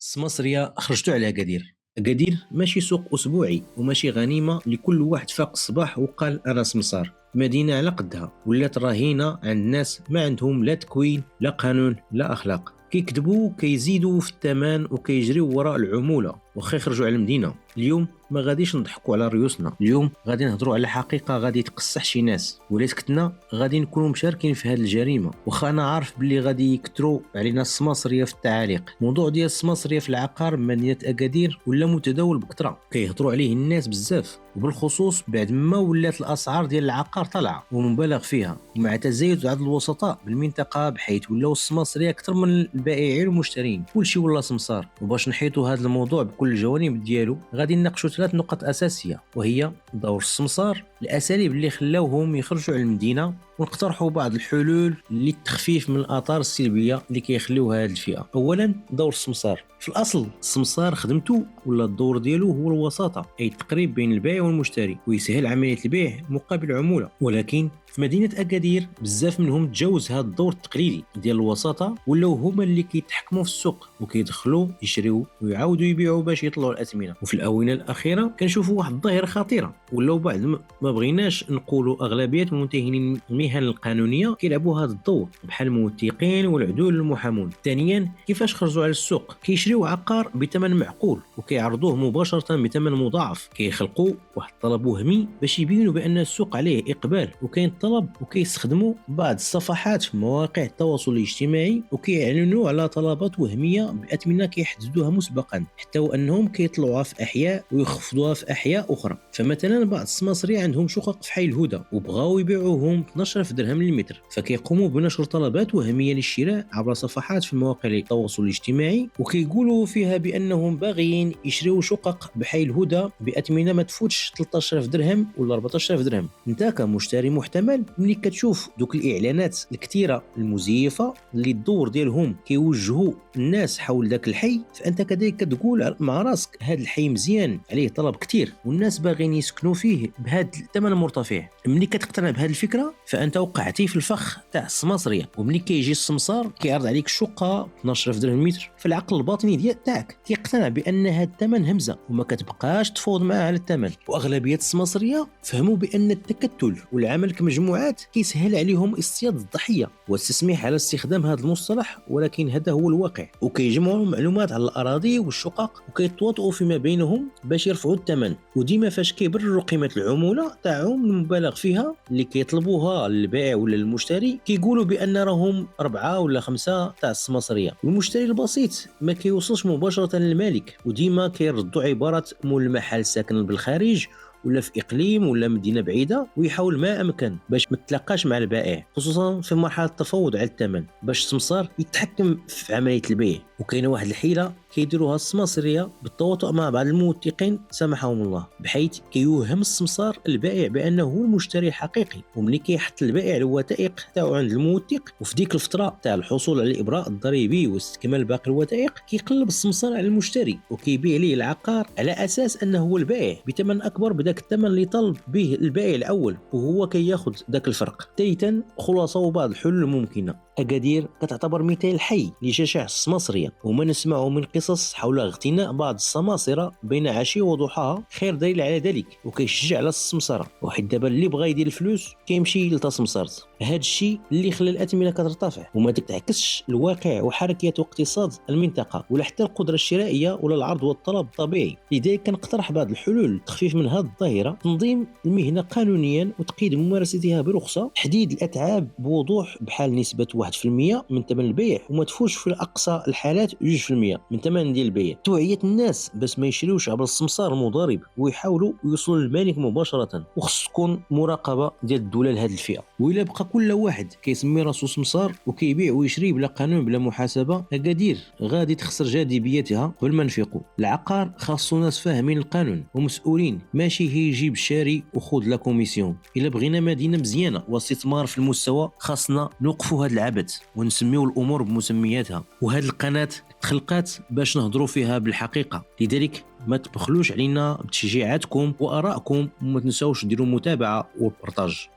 السماسرية خرجتو على أكادير. أكادير ماشي سوق أسبوعي وماشي غنيمة لكل واحد فاق الصباح وقال أنا سمسار. مدينة على قدها ولات رهينة عند ناس ما عندهم لا تكوين لا قانون لا أخلاق، كيكذبوا كيزيدوا في الثمن وكيجريوا وراء العمولة وخا يخرجوا على المدينة. اليوم ما غاديش نضحكوا على ريوسنا، اليوم غادي نهضروا على حقيقة غادي تقصح شي ناس، ولا سكتنا غادي نكونوا مشاركين في هذه الجريمة. وخا انا عارف باللي غادي يكثروا علينا السماسرية في التعاليق. موضوع ديال السماسرية في العقار بمدينة أكادير ولا متداول بكثرة، كيهضروا عليه الناس بزاف، وبالخصوص بعد ما ولات الأسعار ديال العقار طالعة ومبالغ فيها، ومع تزايد عدد الوسطاء بالمنطقة بحيث ولاو السماسرية أكثر من البائعين والمشترين، كلشي ولا سمسار. وباش نحيطوا هذا الموضوع بكل الجوانب ديالو غادي نناقشوا ثلاث نقط أساسية، وهي دور السمسار، الأساليب اللي خلاوهم يخرجوا على المدينة، ونقترحوا بعض الحلول للتخفيف من الآثار السلبية اللي كيخليوها هذه الفئة. أولا دور السمسار. في الأصل السمسار خدمته ولا الدور ديالو هو الوساطة، أي التقريب بين البائع والمشتري ويسهل عملية البيع مقابل عمولة. ولكن في مدينة أكادير بزاف منهم تجاوز هذا الدور التقليدي ديال الوساطة، ولاو هما اللي كيتحكموا في السوق وكيدخلوا يشريوا ويعاودوا يبيعوا باش يطلعوا الأثمنة. وفي الآونة الأخيرة كنشوفوا واحد الظاهرة خطيرة، ولاو بعد ما بغيناش نقولوا أغلبية المنتهين المهن القانونية كيلعبوا هذا الدور بحال الموثقين والعدول المحامون. ثانيا كيفاش خرجوا على السوق، كيشريوا عقار بثمن معقول وكيعرضوه مباشرة بثمن مضاعف، كيخلقوا واحد الطلب وهمي باش يبينوا بأن السوق عليه إقبال وكاين طلب، وكيستخدموا بعض الصفحات في مواقع التواصل الاجتماعي وكيعلنوا على طلبات وهميه باثمنه كيحددوها مسبقا، حتى وانهم كيطلعوها في احياء ويخفضوها في احياء اخرى. فمثلا بعض السماسريه عندهم شقق في حي الهدى وبغاو يبيعوهم ب 12,000 درهم للمتر، فكيقوموا بنشر طلبات وهميه للشراء عبر صفحات في مواقع التواصل الاجتماعي، وكيقولوا فيها بانهم باغيين يشريوا شقق بحي الهدى باثمنه ما تفوتش 13,000 درهم ولا 14,000 درهم. انت كمشتري محتمل ملي كتشوف دوك الاعلانات الكثيره المزيفه اللي الدور ديالهم كيوجهوا الناس حول ذاك الحي، فانت كذلك كتقول مع راسك هذا الحي مزيان عليه طلب كثير والناس باغيين يسكنوا فيه بهذا الثمن المرتفع. ملي كتقتنع بهذه الفكره فانت وقعتي في الفخ تاع السماسريه، وملي كيجي السمسار كيعرض عليك شقه 12,000 درهم متر، فالعقل الباطني ديال تاعك كيقتنع بان هذا الثمن همزه وما كتبقاش تفوض معاه على الثمن. واغلبيه السماسريه فهموا بان التكتل والعمل كمجموعات كيسهل عليهم اصطياد الضحيه والتسميح على استخدام هذا المصطلح، ولكن هذا هو الواقع. وكيجمعوا معلومات على الاراضي والشقق وكيتواطؤوا فيما بينهم باش يرفعوا الثمن، وديما فاش كيبرروا قيمه العموله تاعهم المبالغ فيها اللي كيطلبوها البائع ولا المشتري، كيقولوا بان راهم 4 ولا 5 تاع السماسريه. المشتري البسيط ما كيوصلش مباشره للمالك، وديما كيردوا عباره مول المحل ساكن بالخارج ولا في اقليم ولا مدينه بعيده، ويحاول ما امكن باش ما تلاقاش مع البائع، خصوصا في مرحله التفاوض على الثمن، باش السمسار يتحكم في عمليه البيع. وكاينه واحد الحيله كيديروها السماسريه بالتواطؤ مع بعض الموثقين سامحهم الله، بحيث كيوهم السمسار البائع بانه هو المشتري الحقيقي، وملي كيحط البائع الوثائق تاعو عند الموثق وفي ديك الفتره تاع الحصول على الابراء الضريبي واستكمال باقي الوثائق، كيقلب السمسار على المشتري وكيبيع ليه العقار على اساس انه هو البائع بثمن اكبر بداك الثمن اللي طلب به البائع الاول، وهو كياخذ داك الفرق. ثالثا خلاصه وبعض الحلول الممكنه. أكادير كتعتبر مثال حي لجشع السماسريه، وما نسمعه من قصص حول اغتناء بعض السماسرة بين عشية وضحاها خير دليل على ذلك، وكيشجع على السمسرة. وحيت دابا اللي بغى يدير الفلوس كيمشي للسمسارت، هذا الشيء اللي خلى الأثمنة كترتفع وما تتعكسش الواقع وحركية واقتصاد المنطقة ولا حتى القدرة الشرائية ولا العرض والطلب الطبيعي. لذلك كنقترح بعض الحلول للتخفيف من هذه الظاهرة: تنظيم المهنة قانونيا وتقييد ممارستها برخصة، تحديد الأتعاب بوضوح بحال نسبة 1% من ثمن البيع وما تفوتش في أقصى الحالات 2% من ثمن ديال البيع، توعية الناس باش ما يشريوش عبر السمسار المضارب ويحاولوا يوصلوا للمالك مباشرة، وخص تكون مراقبة ديال الدولة لهذه الفئة. وإلا بقى كل واحد كيسمي راسو سمسار وكيبيع ويشري بلا قانون بلا محاسبة، أكادير غادي تخسر جاذبيتها قبل ما نفيقوا. العقار خاصو ناس فاهمين القانون ومسؤولين، ماشي هي يجيب الشاري وخذ لا كوميسيون. إلا بغينا مدينة مزيانة واستثمار في المستوى خاصنا نوقفوا هذا العبث ونسميو الأمور بمسمياتها. وهذه القناة تخلقات باش نهضروا فيها بالحقيقة، لذلك ما تبخلوش علينا بتشجيعاتكم وآرائكم، وما تنساوش ديروا متابعة وبارطاج.